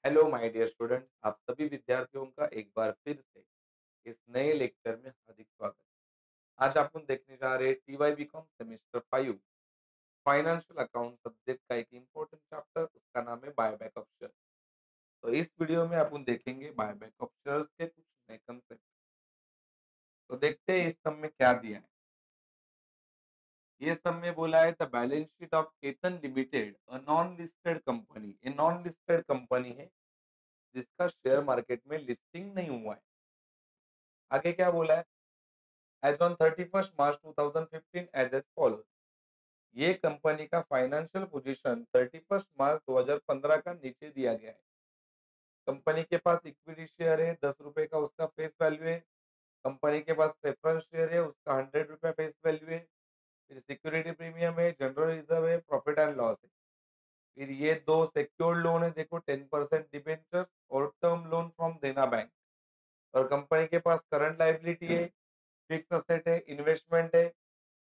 Hello my dear students, आप सभी विद्यार्थियों का एक बार फिर से इस नए लेक्चर में हार्दिक स्वागत है। आज अपन देखने जा रहे हैं TY BCom semester 5 financial account subject का एक इम्पोर्टेंट चैप्टर, उसका नाम है बायबैक ऑफ शेयर। तो इस वीडियो में अपन देखेंगे बायबैक ऑफ शेयर्स के कुछ नए कंसेप्ट। तो देखते हैं इस सब में क्या दिया है। ये सब में बोला है the balance sheet of Ketan limited, a non listed company. ये नॉन लिस्टेड कंपनी है जिसका शेयर मार्केट में लिस्टिंग नहीं हुआ है। आगे क्या बोला है? As on 31st March 2015 as as follows. ये कंपनी का फाइनेंशियल पोजीशन 31st मार्च 2015 का नीचे दिया गया है। कंपनी के पास इक्विटी शेयर है 10 रुपए का, उसका फेस वैल्यू है। कंपनी के पास प्रेफरेंस शेयर है, उसका 100 रुपए फेस वैल्यू है। फिर सिक्योरिटी प्रीमियम है, जनरल रिजर्व है, प्रॉफिट एंड लॉस है। फिर ये दो सिक्योर्ड लोन है, देखो 10% डिबेंचर और टर्म लोन फ्रॉम देना बैंक। और कंपनी के पास करंट लाइबिलिटी है, फिक्स असेट है, इन्वेस्टमेंट है।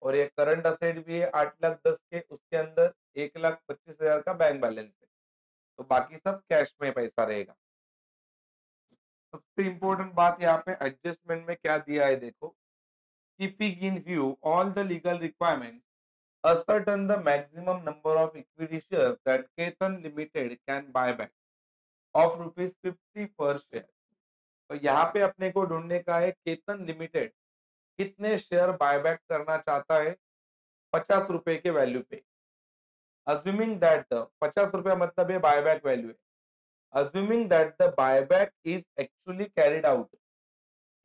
और ये करंट असेट भी है 8,10,000 के, उसके अंदर 1,25,000 का बैंक बैलेंस है। तो बाकी सब कैश में पैसा रहेगा। सबसे इंपॉर्टेंट बात यहाँ पे एडजस्टमेंट में क्या दिया है देखो। Keeping in view all the legal requirements, ascertain the maximum number of equity shares that Ketan Limited can buy back of ₹50 per share। तो यहाँ पे अपने को ढूंढने का है केतन लिमिटेड कितने शेयर बायबैक करना चाहता है 50 रुपए के वैल्यू पे। assuming that the 50 रुपया मतलब है बायबैक वैल्यू है। assuming that the buyback is actually carried out,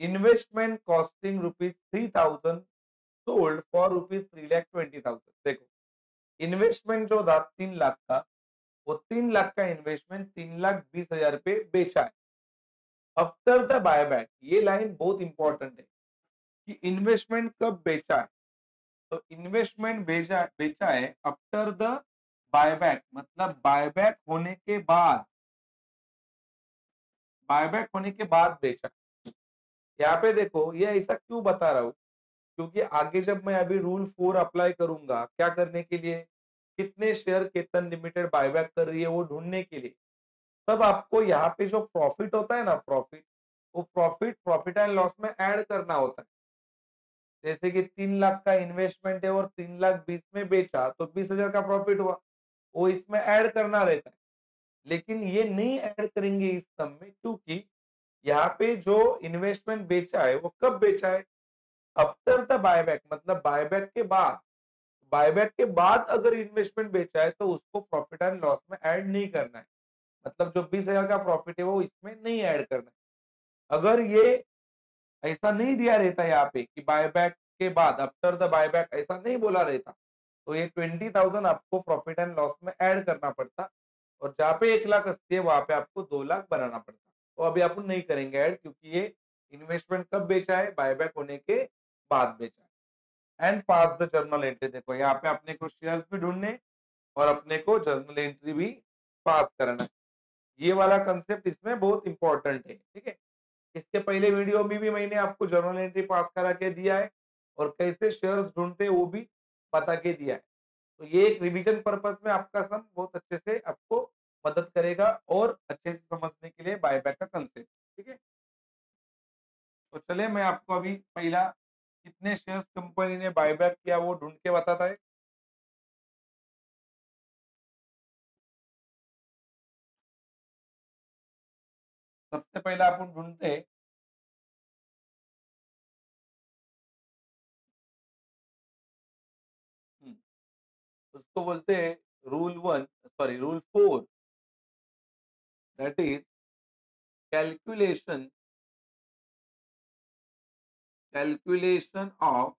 investment costing rupees 3,000 sold for rupees 3,20,000। देखो, इन्वेस्टमेंट जो था 3 लाख का, वो 3 लाख का इन्वेस्टमेंट 3,20,000 पे बेचा है। आफ्टर द बायबैक, ये लाइन बहुत इंपॉर्टेंट है कि इन्वेस्टमेंट कब बेचा है। तो इन्वेस्टमेंट बेचा बेचा है आफ्टर द बायबैक, मतलब बायबैक होने के बाद, बायबैक होने के बाद बेचा। यहाँ पे देखो, ये ऐसा क्यों बता रहा हूँ, क्योंकि आगे जब मैं अभी रूल 4 अप्लाई करूंगा, क्या करने के लिए, कितने शेयर केतन लिमिटेड बायबैक कर रही है वो ढूंढने के लिए, तब आपको यहाँ पे जो प्रॉफिट होता है ना, प्रॉफिट, वो प्रॉफिट प्रॉफिट एंड लॉस में ऐड करना होता है। जैसे कि 3 लाख का इन्वेस्टमेंट है और 3,20,000 में बेचा, तो 20,000 का प्रॉफिट हुआ, वो इसमें ऐड करना रहता है। लेकिन ये नहीं ऐड करेंगे इस सम में, क्योंकि यहाँ पे जो इन्वेस्टमेंट बेचा है वो कब बेचा है, आफ्टर द बायबैक, मतलब बायबैक के बाद। बायबैक के बाद अगर इन्वेस्टमेंट बेचा है तो उसको प्रॉफिट एंड लॉस में ऐड नहीं करना है। मतलब जो 20,000 का प्रॉफिट है वो इसमें नहीं ऐड करना है। अगर ये ऐसा नहीं दिया रहता यहाँ पे कि बायबैक के बाद, आफ्टर द बायबैक, ऐसा नहीं बोला रहता, तो ये 20,000 आपको प्रॉफिट एंड लॉस में ऐड करना पड़ता। और जहाँ पे 1,80,000 है वहां पे आपको 2 लाख बनाना पड़ता। तो अभी अपन नहीं करेंगे ऐड, क्योंकि ये इन्वेस्टमेंट कब बेचा है, बायबैक होने के बाद बेचा है। And pass the journal entry, देखो यहाँ पे अपने को शेयर्स भी ढूंढने और अपने को जर्नल एंट्री भी पास करना है। ये वाला कंसेप्ट इसमें बहुत इंपॉर्टेंट है, ठीक है। इसके पहले वीडियो में भी मैंने आपको जर्नल एंट्री पास करा के दिया है और कैसे शेयर्स ढूंढते हैं वो भी बता के दिया है। तो ये एक रिवीजन पर्पस में आपका सम बहुत अच्छे से आपको मदद करेगा और अच्छे से समझने के लिए बायबैक का कंसेप्ट, ठीक है। तो चले मैं आपको अभी पहला कितने शेयर्स कंपनी ने बायबैक किया वो ढूंढ के बताता है। सबसे पहला अपन ढूंढते हैं हम्म, उसको बोलते हैं rule 1, sorry rule 4, that is calculation calculation of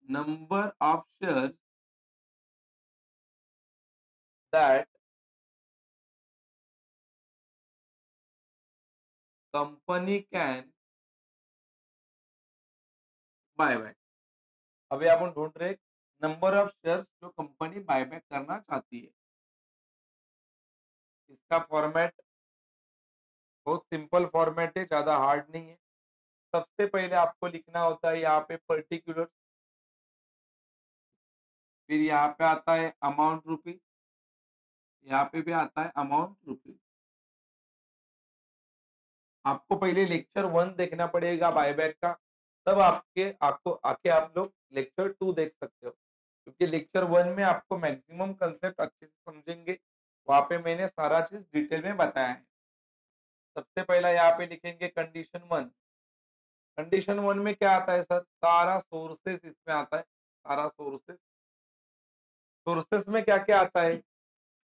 number of shares that company can buy back। अभी अपन ढूंढ रहे नंबर ऑफ शेयर्स जो कंपनी बायबैक करना चाहती है। इसका फॉर्मेट बहुत सिंपल फॉर्मेट है, ज्यादा हार्ड नहीं है। सबसे पहले आपको लिखना होता है यहाँ पे पर्टिकुलर, फिर यहाँ पे आता है अमाउंट रुपी, यहाँ पे भी आता है अमाउंट रुपीज। आपको पहले लेक्चर 1 देखना पड़ेगा बायबैक का, तब आपके आपको आके आप लोग लेक्चर 2 देख सकते हो। क्योंकि लेक्चर 1 में आपको मैक्सिमम कांसेप्ट अच्छे से समझेंगे, वहाँ पे मैंने सारा चीज़ डिटेल में बताया है। सबसे पहला यहाँ पे लिखेंगे कंडीशन 1। कंडीशन 1 में क्या आता है सर? सारा सोर्सेस इसमें आता है, सारा सोर्सेस। सोर्सेस में क्या-क्या आता है?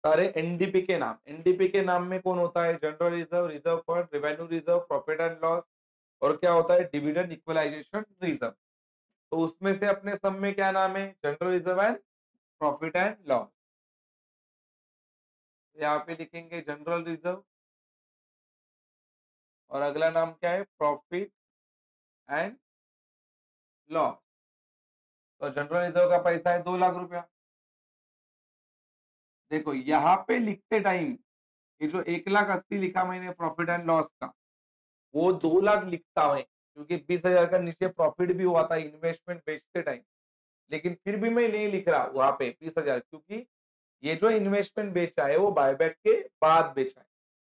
सारे एनडीपी के नाम। एनडीपी के नाम में कौन होता है? General reserve, reserve fund, revenue reserve, profit and loss और क्या होता है? Dividend equalisation reserve. तो उसमें से अपने सब में क्या नाम है? General reserve and profit and loss. यहाँ पे लिखेंगे जनरल रिजर्व और अगला नाम क्या है? Profit and loss. तो जनरल रिजर्व का पैसा है 2 लाख रुपया। देखो यहाँ पे लिखते टाइम ये जो 1,80,000 लिखा मैंने प्रॉफिट एंड लॉस का, वो 2 लाख लिखता है क्योंकि 20,000 का नीचे प्रॉफिट भी हुआ था इन्वेस्टमेंट बेचते टाइम। लेकिन फिर भी मैं नहीं लिख रहा वहां पे 20,000, क्योंकि ये जो इन्वेस्टमेंट बेचा है वो बायबैक के बाद बेचा है,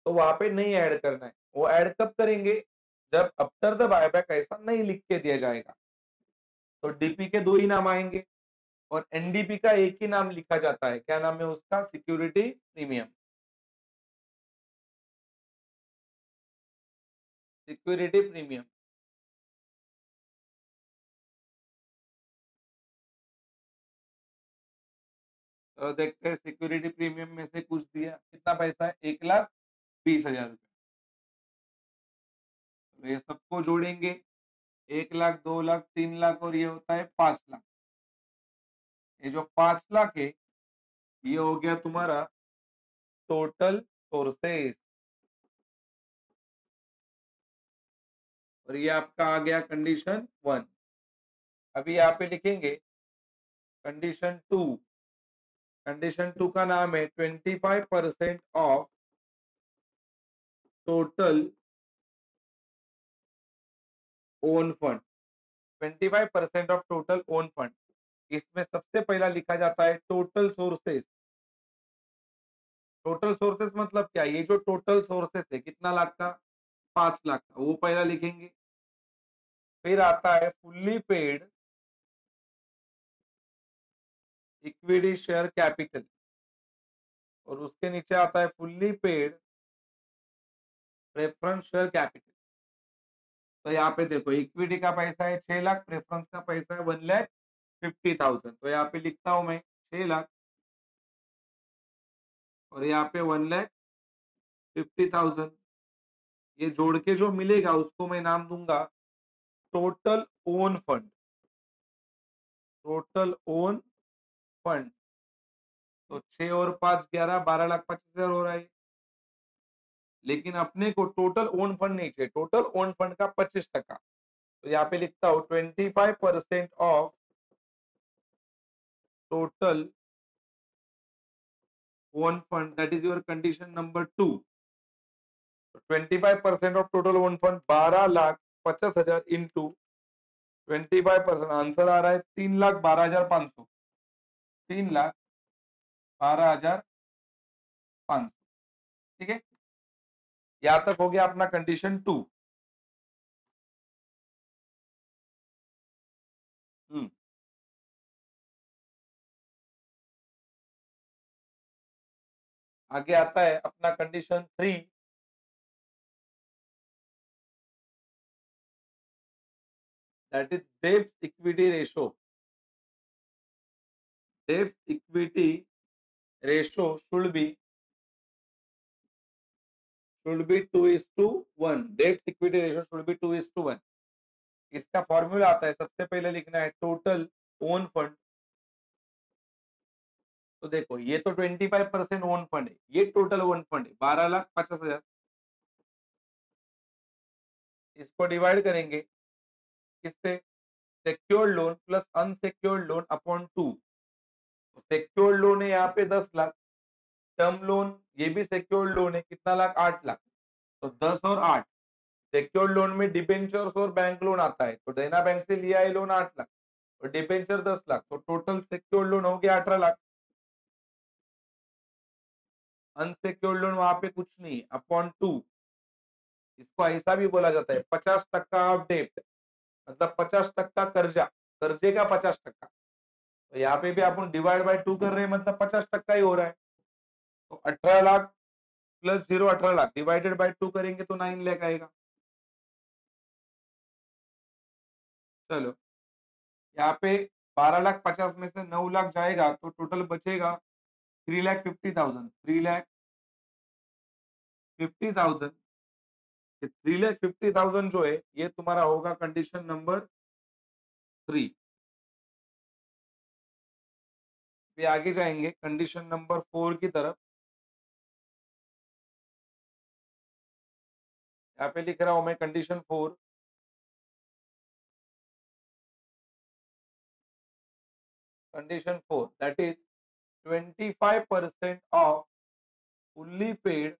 तो वहां पे नहीं ऐड करना है। वो ऐड कब करेंगे? जब आफ्टर द बायबैक ऐसा नहीं लिख के दिया जाएगा। तो डीपी के 2 ही नाम आएंगे और एनडीपी का एक ही नाम लिखा जाता है। क्या नाम है उसका? Security premium. Security premium. तो देखते हैं सिक्योरिटी प्रीमियम में से कुछ दिया, कितना पैसा है? 1,20,000 रुपए। तो ये सबको जोड़ेंगे, 1 लाख, 2 लाख, 3 लाख और ये होता है 5 लाख। ये जो 5 लाख है ये हो गया तुम्हारा टोटल सोर्सेस और ये आपका आ गया कंडीशन 1। अभी यहाँ पे लिखेंगे कंडीशन 2। कंडीशन 2 का नाम है 25% of total own fund. 25% of total own fund. इसमें सबसे पहला लिखा जाता है टोटल सोर्सेस। टोटल सोर्सेस मतलब क्या? ये जो टोटल सोर्सेस है कितना लाख का? 5 लाख का, वो पहला लिखेंगे। फिर आता है fully paid equity share capital और उसके नीचे आता है fully paid preference share capital. तो यहाँ पे देखो इक्विटी का पैसा है 6 लाख, प्रेफरेंस का पैसा है 1,50,000। तो यहाँ पे लिखता हूं मैं 6 लाख और यहाँ पे 1,50,000। ये जोड़ के जो मिलेगा उसको मैं नाम दूंगा total own fund. Total own fund. तो 6 और 5 11, 12,25,000 हो रहा है। लेकिन अपने को टोटल ओन फंड नहीं चाहिए, टोटल ओन फंड का 25%। तो यहाँ पे लिखता हूँ 25% of total own fund, that is your condition number 2। 25% of total own fund 12,50,000 into 25%, answer आ रहा है 3,12,500। 3,12,500। ठीक है, यहाँ तक हो गया अपना कंडीशन 2। आगे आता है अपना कंडीशन 3। दैट इज डेब्ट इक्विटी रेशो। डेब्ट इक्विटी रेशो शुड बी 2:1। डेब्ट इक्विटी रेशो शुड बी 2:1। इसका फॉर्मूला आता है, सबसे पहले लिखना है टोटल ओन फंड। तो देखो ये तो 25% ओन फंड है, ये टोटल ओन फंड है 12,50,000। इसको डिवाइड करेंगे किससे? Secured loan plus unsecured loan upon 2। Secured loan है यहाँ पे 10 लाख, टर्म लोन ये भी सिक्योर्ड लोन है, कितना लाख? 8 लाख। तो 10 और 8। सिक्योर्ड लोन में डिबेंचर्स और बैंक लोन आता है, तो देना बैंक से लिया है लोन 8 लाख और डिबेंचर 10 लाख, तो टोटल सिक्योर्ड लोन हो गया 18 लाख। अनसिक्योर्ड लोन वहां पे कुछ नहीं, अपॉन 2। इसको ऐसा भी बोला जाता है 50% ऑफ डेट, मतलब 50% कर्जा, कर्जे का 50%। तो यहाँ पे भी अपन डिवाइड बाय 2 कर रहे हैं, मतलब 50% ही हो रहा है। तो 18 lakh plus 0 18 lakh divided by 2 करेंगे तो 9 लाख आएगा। चलो, यहाँ पे 12,50,000 में से 9 लाख जाएगा तो टोटल बचेगा 3,50,000, 3,50,000। 3,50,000 जो है ये तुम्हारा होगा कंडीशन नंबर 3। फिर आगे जाएंगे कंडीशन नंबर 4 की तरफ। यहाँ पे लिख रहा हूं मैं condition 4। Condition 4 that is 25% off fully paid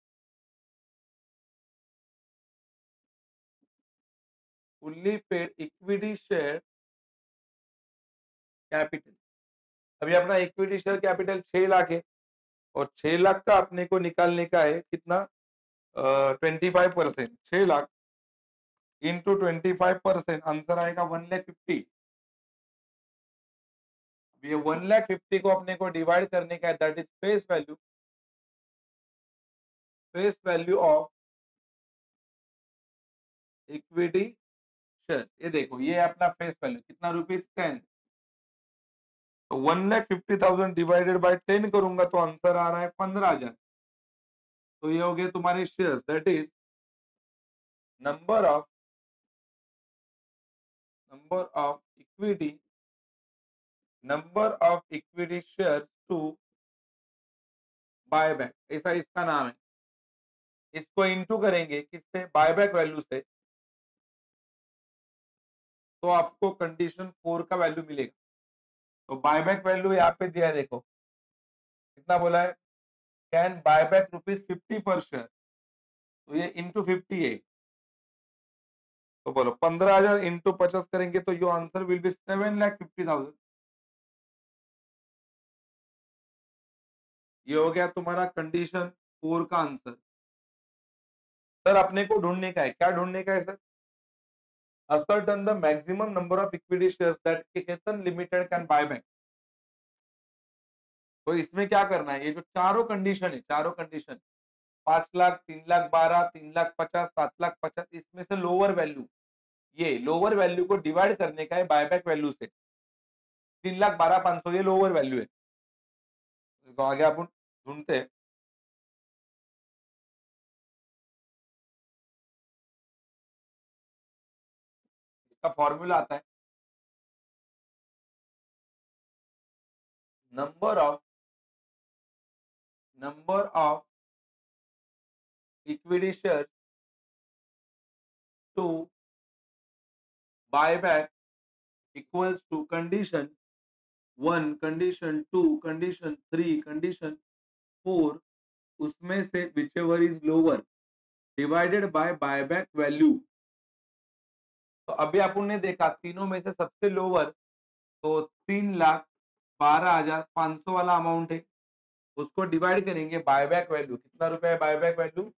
equity share capital. अभी अपना इक्विटी शेयर कैपिटल 6 लाख है, और 6 लाख का अपने को निकालने का है कितना, 25%, 6 लाख इंटू 25%, आंसर आएगा 1,50,000। ये 1,50,000 को अपने को डिवाइड करने का है, that is face value of equity share. ये देखो ये है अपना फेस वैल्यू कितना, ₹10। तो 1,50,000 डिवाइडेड बाय 10 करूंगा तो आंसर आ रहा है 15,000। तो ये हो गए तुम्हारे share, that is number of equity share to buyback, ऐसा इसका नाम है। इसको इंटू करेंगे किससे, बायबैक वैल्यू से, तो आपको कंडीशन 4 का वैल्यू मिलेगा। तो बायबैक वैल्यू यहाँ पे दिया है, देखो कितना बोला है, कैन बायबैक ₹50 पर शेयर, तो ये इंटू 58। तो बोलो 15,000 इंटू 50 करेंगे तो योर आंसर विल बी 7,50,000। ये हो गया तुम्हारा कंडीशन 4 का आंसर। सर अपने को ढूंढने का है, क्या ढूंढने का है sir, ascertain the maximum number of equity shares that Ketan Limited can buy back। तो इसमें क्या करना है, ये जो चारों कंडीशन है, चारों कंडीशन 5 लाख, 3,12,000, 3,50,000, 7,50,000, इसमें से लोअर वैल्यू, ये लोअर वैल्यू को डिवाइड करने का है बायबैक वैल्यू से। 3,12,500 ये लोअर वैल्यू है। तो आगे अपन ढूंढते हैं। इसका फॉर्मूला आता है number of equity share to buyback equals to condition 1, condition 2, condition 3, condition 4, उसमें से whichever is lower divided by buyback value. तो अभी अपन ने देखा तीनों में से सबसे लोअर तो 3,12,500 वाला अमाउंट है, उसको डिवाइड करेंगे बायबैक वैल्यू, कितना रुपए है बायबैक वैल्यू,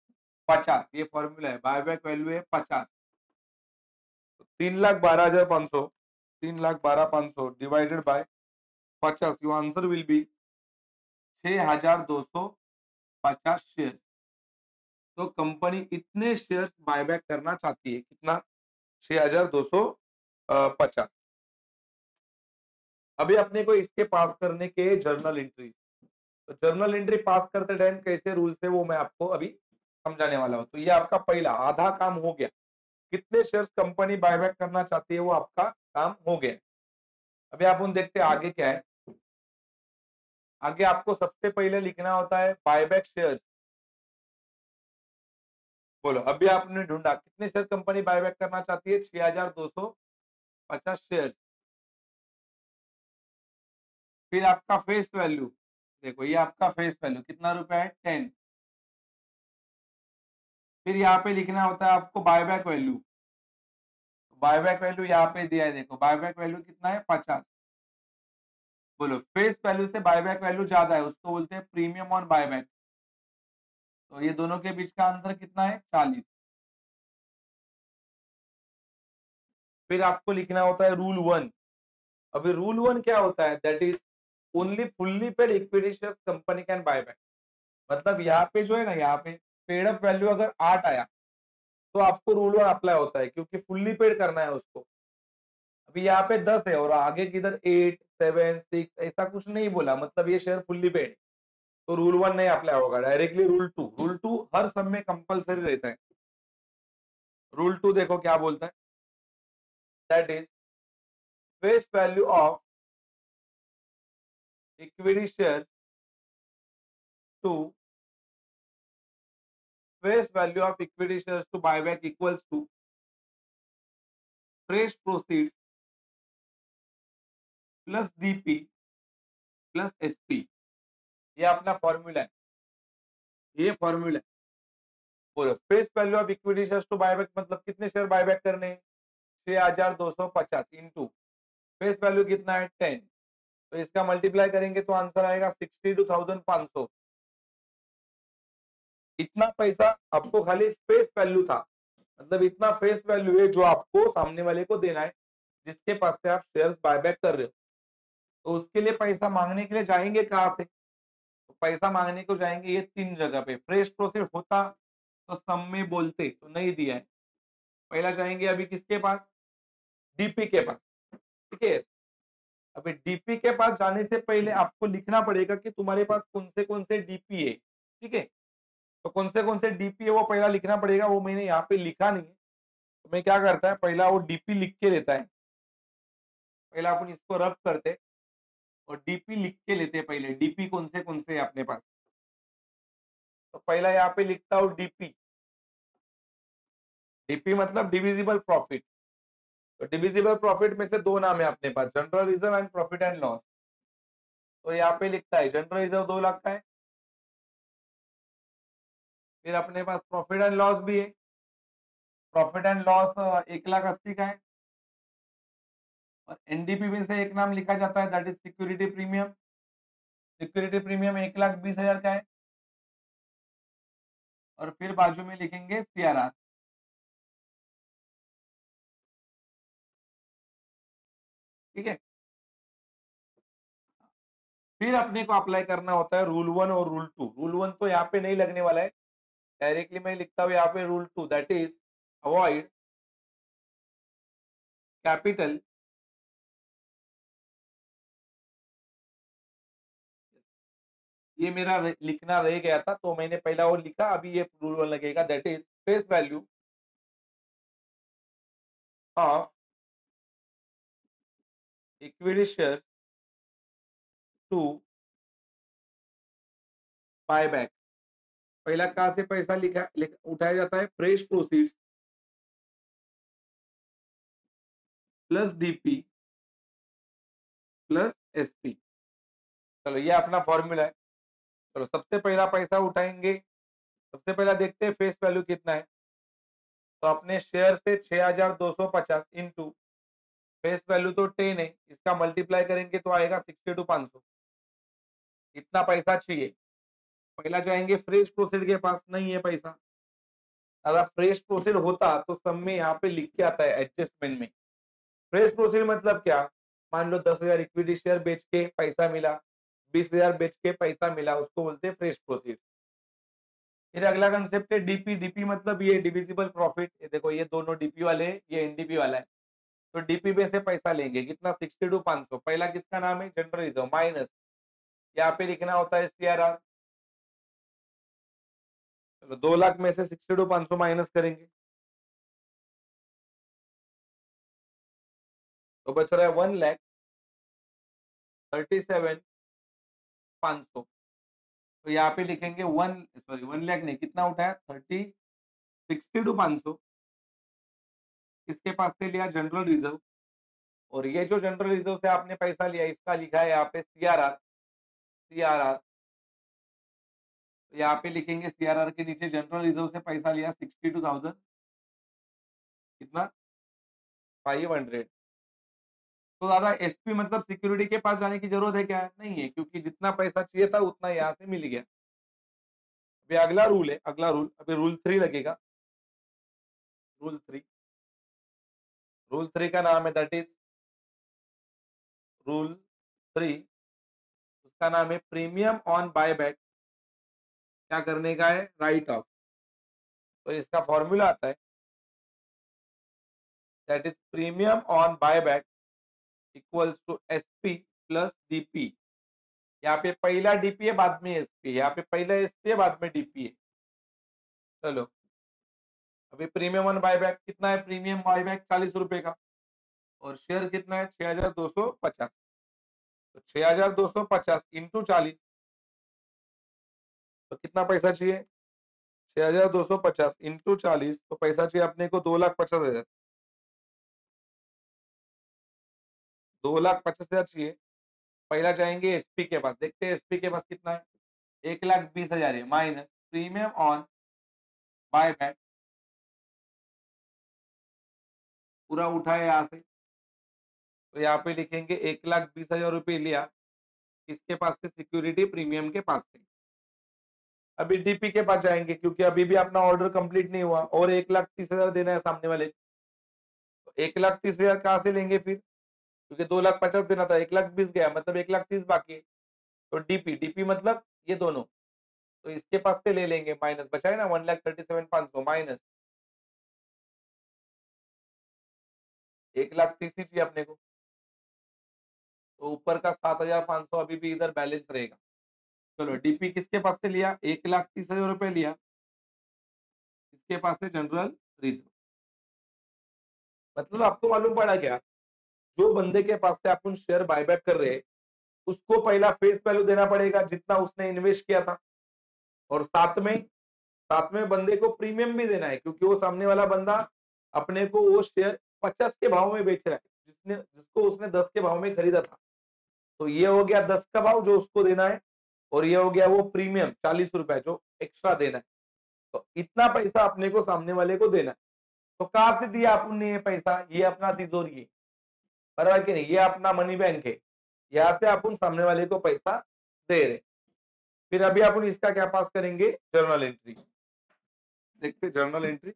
50। ये फॉर्मूला है, बायबैक वैल्यू है 50। तो 3,12,500, 3,12,500 divided by 50, your answer will be 6,250 share. तो कंपनी इतने शेयर्स बायबैक करना चाहती है, कितना, 6,250। अभी अपने को इसके पास करने के जर्नल एंट्री, तो जर्नल एंट्री पास करते टाइम कैसे रूल्स है वो मैं आपको अभी समझाने वाला हूं। तो ये आपका पहला आधा काम हो गया, कितने शेयर्स कंपनी बायबैक करना चाहती है वो आपका काम हो गया। अभी आप उन देखते हैं आगे क्या है। आगे आपको सबसे पहले लिखना होता है बायबैक शेयर्स। बोलो अभी आपने ढूंढा कितने शेयर कंपनी बायबैक करना चाहती है, 6,250 शेयर। फिर आपका फेस वैल्यू, देखो ये आपका फेस वैल्यू कितना रुपए है, 10। फिर यहाँ पे लिखना होता है आपको बायबैक वैल्यू। बायबैक वैल्यू यहाँ पे दिया है, देखो बायबैक वैल्यू कितना है, 50। बोलो फेस वैल्यू से बायबैक वैल्यू ज्यादा है उसको बोलते हैं प्रीमियम ऑन बायबैक। तो ये दोनों के बीच का अंतर कितना है? 40। फिर आपको लिखना होता है रूल 1। अभी रूल 1 क्या होता है? That is only fully paid equity shares company can buy back. मतलब यहाँ पे जो है ना, यहाँ पे पेड अप वैल्यू अगर 8 आया तो आपको रूल 1 अप्लाई होता है, क्योंकि फुल्ली पेड करना है उसको। अभी यहाँ पे 10 है और आगे किधर 8, 7, 6 ऐसा कुछ नहीं बोला, मतलब ये शेयर फुल्ली पेड, तो रूल 1 नहीं अप्लाई होगा, डायरेक्टली रूल 2। रूल 2 हर सब में कंपलसरी रहता है। रूल 2 देखो क्या बोलता है? That is face value of equity share to face value of equity shares to buyback equals to fresh proceeds plus DP plus SP। ये अपना फॉर्मूला है, ये फॉर्मूला है। बोलो face value of equity shares to buyback मतलब कितने share buyback करने हैं? 6250 इंटू फेस वैल्यू कितना है? 10। तो इसका मल्टीप्लाई करेंगे तो आंसर आएगा 62,500। इतना पैसा आपको खाली फेस वैल्यू था, मतलब इतना फेस वैल्यू है जो आपको सामने वाले को देना है, जिसके पास से आप शेयर्स बायबैक कर रहे हो। तो उसके लिए पैसा मांगने के लिए जाएंगे कहाँ से? तो पैसा मांगने को जाएंगे ये 3 जगह पे। फ्रेश प्रोसेस होता तो सम में बोलते, तो नहीं दिया है। पहला जाएंगे अभी किसके पास? डीपी के पास। ठीक है, अभी डीपी के पास जाने से पहले आपको लिखना पड़ेगा कि तुम्हारे पास कौन से डीपी है। ठीक है, तो कौन से डीपी है वो पहला लिखना पड़ेगा। वो मैंने यहाँ पे लिखा नहीं है, तो मैं क्या करता है, पहला वो डीपी लिख के लेता है। पहला अपन इसको रब करते और डीपी लिख के लेते हैं। पहले डीपी कौन से है अपने पास, तो पहला यहाँ पे लिखता हूँ डीपी। डीपी मतलब डिविजिबल प्रॉफिट। तो डिविजिबल प्रॉफिट में से दो नाम है अपने पास, general reserve and profit and loss. तो यहाँ पे लिखता है जनरल रिजर्व 2 लाख का है, फिर अपने पास प्रॉफिट एंड लॉस भी है। प्रॉफिट एंड लॉस 1,80,000 का है। और एनडीपी में से एक नाम लिखा जाता है, that is security premium. Security premium 1,20,000 का है। और फिर बाजू में लिखेंगे सीआरआर। ठीक है, फिर अपने को अप्लाई करना होता है रूल 1 और रूल 2। रूल 1 तो यहाँ पे नहीं लगने वाला है, डायरेक्टली मैं लिखता हूँ यहाँ पे rule 2, that is avoid capital ये मेरा लिखना रह गया था, तो मैंने पहला वो लिखा, अभी ये रूल 1 लगेगा, that is face value of equity share to buyback. पहला कहाँ से पैसा उठाया जाता है? Fresh proceeds plus DP plus SP. चलो ये अपना फॉर्मूला है। चलो सबसे पहला पैसा उठाएंगे, सबसे पहला देखते हैं फेस वैल्यू कितना है। तो अपने शेयर से 6250 इंटू फेस वैल्यू तो 10 है, इसका मल्टीप्लाई करेंगे तो आएगा 62,500। इतना पैसा चाहिए। पहला जाएंगे फ्रेश प्रोसीड के पास, नहीं है पैसा। अगर फ्रेश प्रोसीड होता तो सब में यहाँ पे लिख के आता है एडजस्टमेंट में। फ्रेश प्रोसीड मतलब क्या? मान लो 10,000 इक्विटी शेयर बेच के पैसा मिला, 20,000 बेच के पैसा मिला, उसको बोलते हैं फ्रेश प्रोसीड। फिर अगला कंसेप्ट है डीपी। डीपी मतलब ये डिविजिबल प्रॉफिट। ये देखो ये दोनों डीपी वाले हैं, ये एनडीपी वाला है। तो डीपी में से पैसा लेंगे कितना? 62,500। पहला किसका नाम है? जनरल रिजर्व माइनस, यहाँ पे लिखना होता है सीआरआर। चलो 2 लाख में से 62,500 माइनस करेंगे तो बच रहा है 1,37,500। तो यहाँ पे लिखेंगे 1 लाख नहीं, कितना उठाया? 62,500 किसके पास से लिया? General reserve. और ये जो जनरल रिजर्व से आपने पैसा लिया, इसका लिखा है यहाँ पे सीआरआर। सीआरआर यहाँ पे लिखेंगे सीआरआर के नीचे जनरल रिजर्व से पैसा लिया 62,000, कितना? 500। तो दादा एसपी मतलब सिक्योरिटी के पास जाने की जरूरत है क्या? नहीं है, क्योंकि जितना पैसा चाहिए था उतना यहाँ से मिल गया। अभी अगला रूल है, अगला रूल, अभी रूल 3 लगेगा। रूल 3, रूल 3 का नाम है दैट इज रूल 3, उसका नाम है प्रीमियम ऑन बायबैक। क्या करने का है? Write off. तो इसका फॉर्मूला आता है that is premium on buyback equals to SP plus DP. यहाँ पे पहला डीपी है, बाद में एसपी। यहाँ पे पहला एसपी है, बाद में डीपी है। चलो, अभी प्रीमियम ऑन बायबैक कितना है? प्रीमियम बायबैक 40 रुपए का, और शेयर कितना है? 6250। तो 6250 इंटू 40, तो कितना पैसा चाहिए? 6250 इंटू 40, तो पैसा चाहिए अपने को 2,50,000। 2,50,000 चाहिए। पहला जाएंगे एसपी के पास, देखते हैं एसपी के पास कितना है। 1,20,000 है, माइनस प्रीमियम ऑन बायबैक, पूरा उठाए यहाँ से। तो यहाँ पे लिखेंगे 1,20,000 रुपये लिया किसके पास से? सिक्योरिटी प्रीमियम के पास से। अभी डीपी के पास जाएंगे, क्योंकि अभी भी अपना ऑर्डर कंप्लीट नहीं हुआ और 1,30,000 देना है सामने वाले। तो 1,30,000 कहाँ से लेंगे फिर? क्योंकि 2,50,000 देना था, 1,20,000 गया, मतलब 1,30,000 बाकी है। तो डीपी, डीपी मतलब ये दोनों, तो इसके पास से ले लेंगे, माइनस बचा है ना 1,37,500 माइनस 1,30,000 ही चाहिए अपने को। तो ऊपर का 7,500 अभी भी इधर बैलेंस रहेगा। चलो, डीपी किसके पास से लिया? 1,30,000 रुपए लिया किसके पास से? General reserve. मतलब आपको मालूम पड़ा क्या? जो बंदे के पास से अपन शेयर बायबैक कर रहे हैं, उसको पहला फेस वैल्यू देना पड़ेगा जितना उसने इन्वेस्ट किया था, और साथ में बंदे को प्रीमियम भी देना है, क्योंकि वो सामने वाला बंदा अपने को वो शेयर 50 के भाव में बेच रहा है, जिसको उसने 10 के भाव में खरीदा था। तो ये हो गया 10 का भाव जो उसको देना है, और ये हो गया वो प्रीमियम 40 रुपए जो एक्स्ट्रा देना है। तो इतना पैसा अपने को सामने वाले को देना है। तो कहां से दिया अपन ने ये पैसा? ये अपना तिजोरी है, बराबर कि नहीं? ये अपना मनी बैंक है, यहाँ से अपन सामने वाले को पैसा दे रहे। फिर अभी अपन इसका क्या पास करेंगे? Journal entry. देखते जर्नल एंट्री।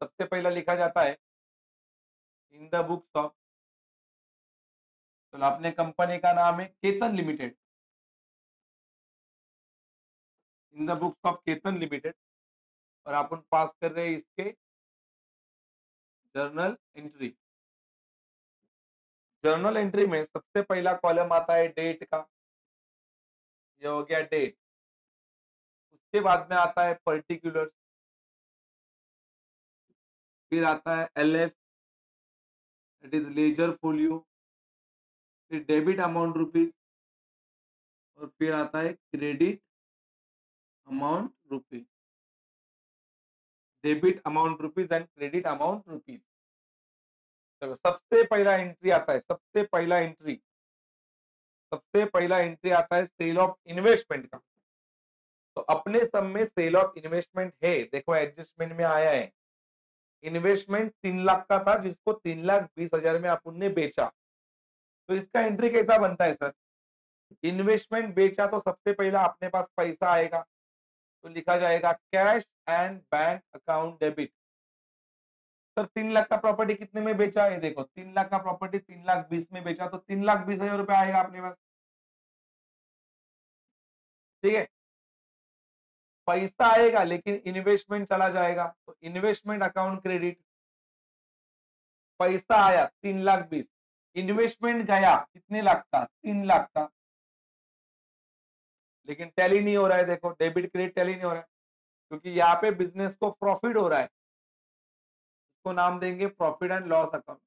सबसे पहला लिखा जाता है इन द बुक्स ऑफ, तो अपने कंपनी का नाम है Ketan limited, in the books of Ketan limited, और अपन पास कर रहे हैं इसके जर्नल एंट्री। जर्नल एंट्री में सबसे पहला कॉलम आता है डेट का, ये हो गया डेट। उसके बाद में आता है पर्टिकुलर, फिर आता है LF, it is ledger folio, फिर डेबिट अमाउंट रुपीज, और फिर आता है credit amount rupees, debit amount rupees and credit amount rupees. चलो, सबसे पहला एंट्री आता है सेल ऑफ इन्वेस्टमेंट का। तो अपने सब में सेल ऑफ इन्वेस्टमेंट है, देखो एडजस्टमेंट में आया है। इन्वेस्टमेंट 3 लाख का था, जिसको 3,20,000 में अपन ने बेचा। तो इसका एंट्री कैसा बनता है सर? इन्वेस्टमेंट बेचा तो सबसे पहला अपने पास पैसा आएगा, तो लिखा जाएगा cash and bank account debit. Sir 3 lakh का प्रॉपर्टी कितने में बेचा है? देखो 3 लाख का प्रॉपर्टी 3,20,000 में बेचा, तो 3,20,000 रुपए आएगा अपने पास। ठीक है, पैसा आएगा लेकिन इन्वेस्टमेंट चला जाएगा, तो इन्वेस्टमेंट अकाउंट क्रेडिट। पैसा आया 3,20,000, इन्वेस्टमेंट गया कितने लाख का? 3 लाख का, लेकिन टैली नहीं हो रहा है। देखो डेबिट क्रेडिट टैली नहीं हो रहा है, क्योंकि यहाँ पे बिजनेस को प्रॉफिट हो रहा है, इसको नाम देंगे प्रॉफिट एंड लॉस अकाउंट।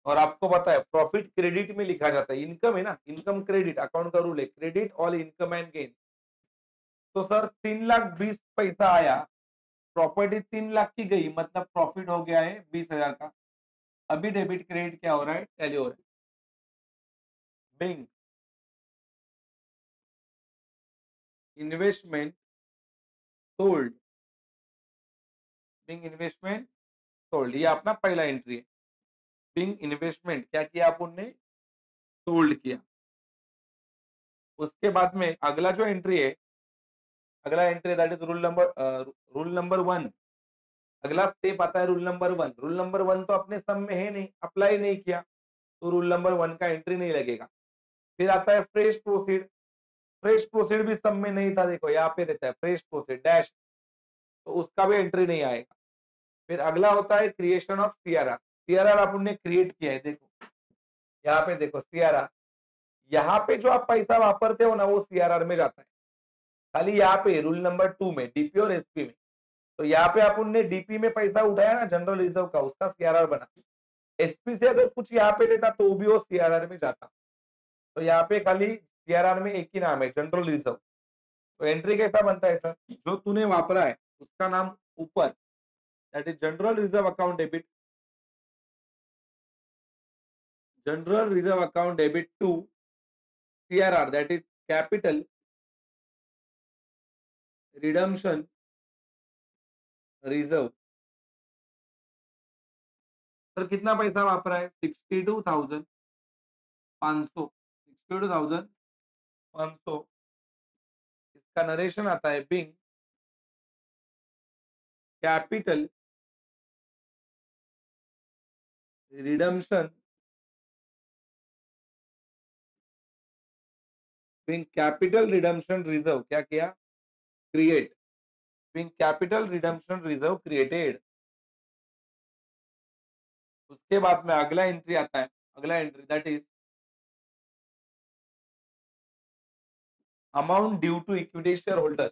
और आपको पता है प्रॉफिट क्रेडिट में लिखा जाता है, इनकम है ना, इनकम क्रेडिट, अकाउंट का रूल है credit all income and gain. तो सर 3,20,000 पैसा आया, प्रॉपर्टी 3 लाख की गई, मतलब प्रॉफिट हो गया है 20,000 का। अभी डेबिट क्रेडिट क्या हो रहा है? टैली हो रहा है। Being investment sold, being investment sold, ये अपना पहला एंट्री है। बिंग इन्वेस्टमेंट क्या किया अपन ने? सोल्ड किया। उसके बाद में अगला जो एंट्री है, अगला entry that is rule number 1। अगला स्टेप आता है रूल नंबर 1। रूल नंबर 1 तो अपने सम में है नहीं, अप्लाई नहीं किया, तो रूल नंबर 1 का एंट्री नहीं लगेगा। फिर आता है फ्रेश प्रोसीड। फ्रेश प्रोसीड भी सम में नहीं था, देखो यहाँ पे रहता है फ्रेश प्रोसीड डैश, तो उसका भी एंट्री नहीं आएगा। फिर अगला होता है क्रिएशन ऑफ सीआरआर। सीआरआर अपन ने क्रिएट किया है, देखो यहाँ पे देखो सीआरआर, यहाँ पे जो आप पैसा वापरते हो ना वो सीआरआर में जाता है। खाली यहाँ पे रूल नंबर 2 में डीपी और एसपी में, तो यहाँ पे अपन ने डीपी में पैसा उठाया ना जनरल रिजर्व का, उसका सीआरआर बना। एसपी से अगर कुछ यहाँ पे लेता तो भी वो सीआरआर में जाता। तो यहाँ पे खाली सीआरआर में एक ही नाम है, जनरल रिजर्व। तो एंट्री कैसा बनता है सर, जो तूने वापरा है उसका नाम ऊपर, that is general reserve account debit, general reserve account debit to CRR that is capital redemption reserve. Sir कितना पैसा वापरा है, 62,500, 62,500। इसका नरेशन आता है being capital redemption, being capital redemption reserve क्या किया, create, being capital redemption reserve created. उसके बाद में अगला एंट्री आता है, अगला entry that is amount due to equity share holder.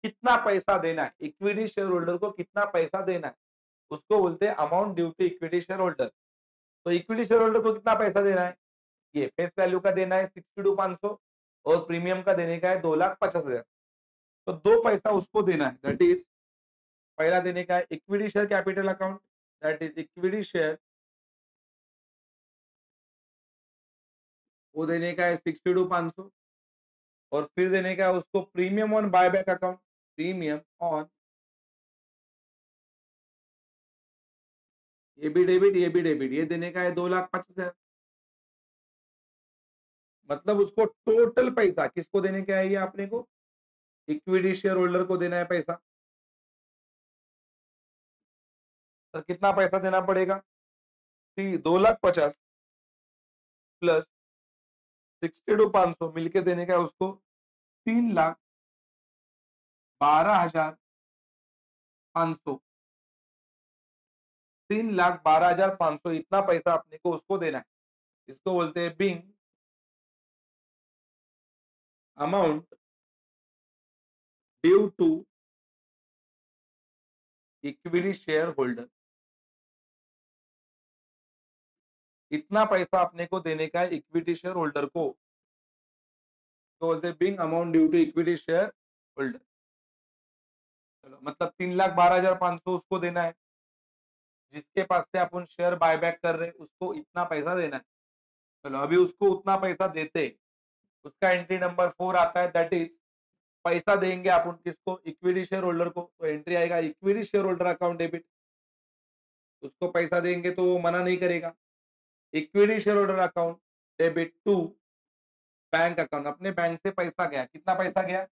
कितना पैसा देना है इक्विटी शेयर होल्डर को, कितना पैसा देना है उसको बोलते हैं amount due to equity share holder. तो इक्विटी शेयर होल्डर को कितना पैसा देना है, ये फेस वैल्यू का देना है 62,500 और प्रीमियम का देने का है 2,50,000। तो दो पैसा उसको देना है, दैट इज पहला देने का है equity share capital account, that is equity share, वो देने का है 62,500। और फिर देने का है उसको premium on buyback account, premium on, ये भी डेबिट ये भी डेबिट, ये देने का है 2,50,000। मतलब उसको टोटल पैसा किसको देने का है, ये आपने को इक्विटी शेयर होल्डर को देना है पैसा। तो कितना पैसा देना पड़ेगा, 2,50,000 प्लस 62,500 मिलके देने का है उसको 3,12,500, 3,12,500 इतना पैसा अपने को उसको देना है। इसको बोलते हैं being amount due to equity share holder. इतना पैसा अपने को देने का है इक्विटी शेयर होल्डर को, तो बोलते हैं being amount due to equity share holder. चलो मतलब 3,12,500 उसको देना है, जिसके पास से अपन शेयर बायबैक कर रहे हैं उसको इतना पैसा देना है। चलो अभी उसको उतना पैसा देते, उसका एंट्री नंबर 4 आता है, दैट इज पैसा देंगे अपन किसको, इक्विटी शेयर होल्डर को। तो एंट्री आएगा equity share holder account debit, उसको पैसा देंगे तो वो मना नहीं करेगा। Equity share holder account debit to bank account, अपने बैंक से पैसा गया, कितना पैसा गया,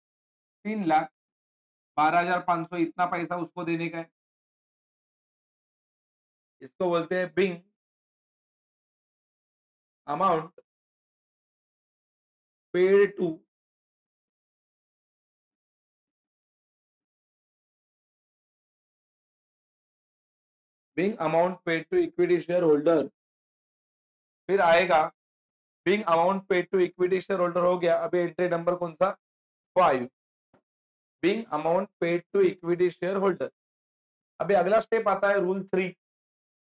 3,12,500 इतना पैसा उसको देने का है। इसको बोलते हैं being amount paid to being amount paid to equity share holder. फिर आएगा being amount paid to equity share holder, हो गया। अभी एंट्री नंबर कौन सा, 5, being amount paid to equity share holder. अभी अगला स्टेप आता है रूल 3।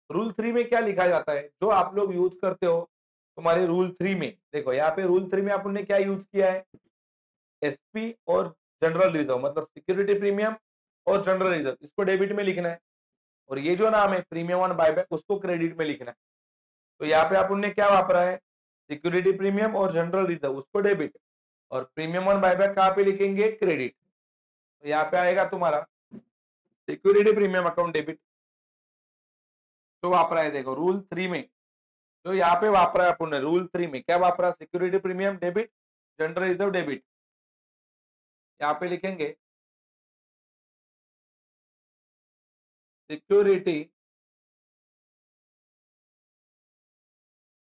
रूल 3 में क्या लिखा जाता है, जो आप लोग यूज करते हो तुम्हारे रूल 3 में, देखो यहाँ पे रूल 3 में अपन ने क्या यूज किया है, एसपी और जनरल रिजर्व, मतलब सिक्योरिटी प्रीमियम और जनरल रिजर्व, इसको डेबिट में लिखना है। और ये जो नाम है प्रीमियम ऑन बायबैक उसको क्रेडिट में लिखना है। तो यहाँ पे अपन ने क्या वापरा है, सिक्योरिटी प्रीमियम और जनरल रिजर्व उसको डेबिट, और प्रीमियम ऑन बायबैक कहाँ पे लिखेंगे, क्रेडिट। तो यहाँ पे आएगा तुम्हारा सिक्योरिटी प्रीमियम अकाउंट डेबिट, तो वापरा है देखो रूल 3 में। तो यहाँ पे वापरा है अपन ने रूल 3 में क्या वापरा, security premium debit, general reserve debit, यहाँ पे लिखेंगे सिक्योरिटी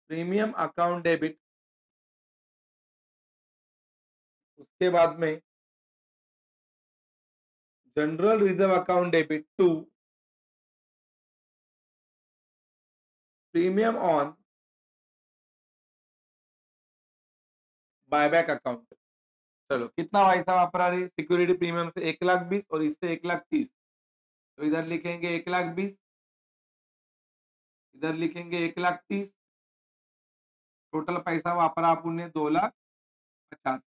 प्रीमियम अकाउंट डेबिट, उसके बाद में general reserve account debit to premium on buyback account. चलो कितना भाई साहब आप रहे सिक्योरिटी प्रीमियम से 1,20,000 और इससे 1,30,000, तो इधर लिखेंगे 1,20,000, इधर लिखेंगे 1,30,000, टोटल पैसा वापरा अपन ने 2,50,000।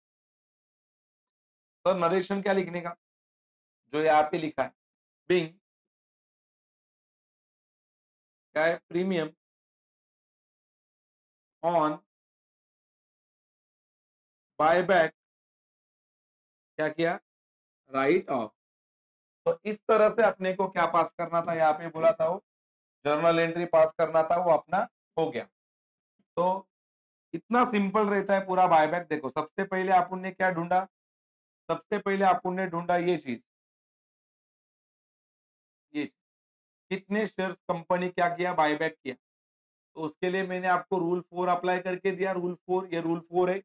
तो नरेशन क्या लिखने का, जो यहाँ पे लिखा है, बिंग क्या है, प्रीमियम ऑन बायबैक, क्या किया, राइट ऑफ। तो इस तरह से अपने को क्या पास करना था, यहाँ पे बोला था वो जर्नल एंट्री पास करना था, वो अपना हो गया। तो इतना सिंपल रहता है पूरा बायबैक। देखो सबसे पहले अपन ने क्या ढूंढा, सबसे पहले अपन ने ढूंढा ये चीज, ये कितने शेयर्स कंपनी क्या किया, बायबैक किया। तो उसके लिए मैंने आपको रूल 4 अप्लाई करके दिया। रूल 4, ये रूल 4 है।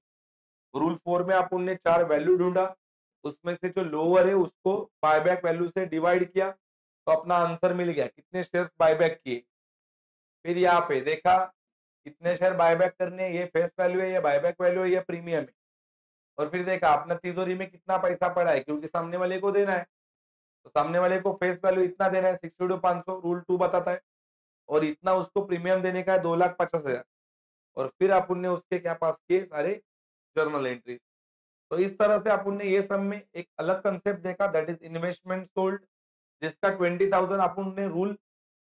रूल 4 में अपन ने 4 वैल्यू ढूंढा, उसमें से जो लोअर है उसको बायबैक वैल्यू से डिवाइड किया, तो अपना आंसर मिल गया कितने शेयर्स बायबैक किए। फिर यहाँ पे देखा कितने शेयर बायबैक करने हैं, ये फेस वैल्यू है, ये बायबैक वैल्यू है, ये प्रीमियम है। और फिर देखा अपना तिजोरी में कितना पैसा पड़ा है, क्योंकि सामने वाले को देना है, तो सामने वाले को फेस वैल्यू इतना देना है 62,500, रूल 2 बताता है, और इतना उसको प्रीमियम देने का है 2,50,000। और फिर अपन ने उसके क्या पास किए, सारे जर्नल एंट्रीज। तो इस तरह से अपन ने ये सब में एक अलग कंसेप्ट देखा, दैट इज इन्वेस्टमेंट सोल्ड, जिसका 20,000 अपन ने रूल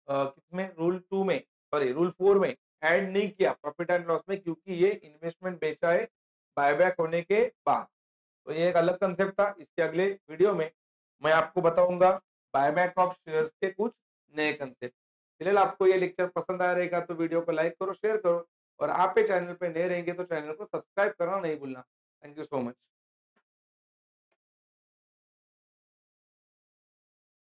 किसमें, रूल 2 में, सॉरी रूल 4 में ऐड नहीं किया प्रॉफिट एंड लॉस में, क्योंकि ये इन्वेस्टमेंट बेचा है बायबैक होने के बाद। तो ये एक अलग कंसेप्ट था। इसके अगले वीडियो में मैं आपको बताऊंगा बायबैक ऑफ शेयर्स के कुछ नए कंसेप्ट। फिलहाल आपको ये लेक्चर पसंद आया रहेगा तो वीडियो को लाइक करो, शेयर करो, और आप चैनल पे नए रहेंगे तो चैनल को सब्सक्राइब करना नहीं भूलना। Thank you so much.